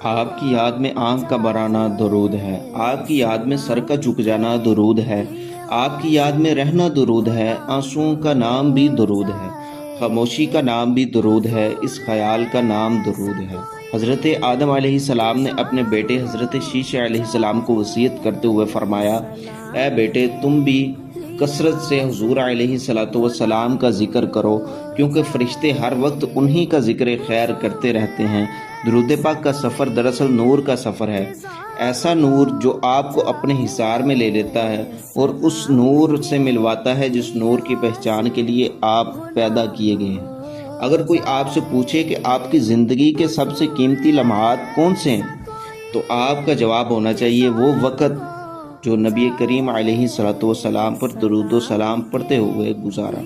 آپ کی یاد میں آنکھ کا بھرانا درود ہے، آپ کی یاد میں سر کا جھک جانا درود ہے، آپ کی یاد میں رہنا درود ہے، آنسوؤں کا نام بھی درود ہے، خاموشی کا نام بھی درود ہے، اس خیال کا نام درود ہے۔ حضرت آدم علیہ السلام نے اپنے بیٹے حضرت شیش علیہ السلام کو وصیت کرتے ہوئے فرمایا، اے بیٹے تم بھی کثرت سے حضور علیہ السلام کا ذکر کرو، کیونکہ فرشتے ہر وقت انہی کا ذکر خیر کرتے رہتے ہیں۔ درود پاک کا سفر دراصل نور کا سفر ہے، ایسا نور جو آپ کو اپنے حصار میں لے لیتا ہے اور اس نور سے ملواتا ہے جس نور کی پہچان کے لیے آپ پیدا کیے گئے ہیں۔ اگر کوئی آپ سے پوچھے کہ آپ کی زندگی کے سب سے قیمتی لمحات کون سے ہیں، تو آپ کا جواب ہونا چاہیے وہ وقت جو نبی کریم علیہ السلام پر درود و سلام پڑھتے ہوئے گزارا۔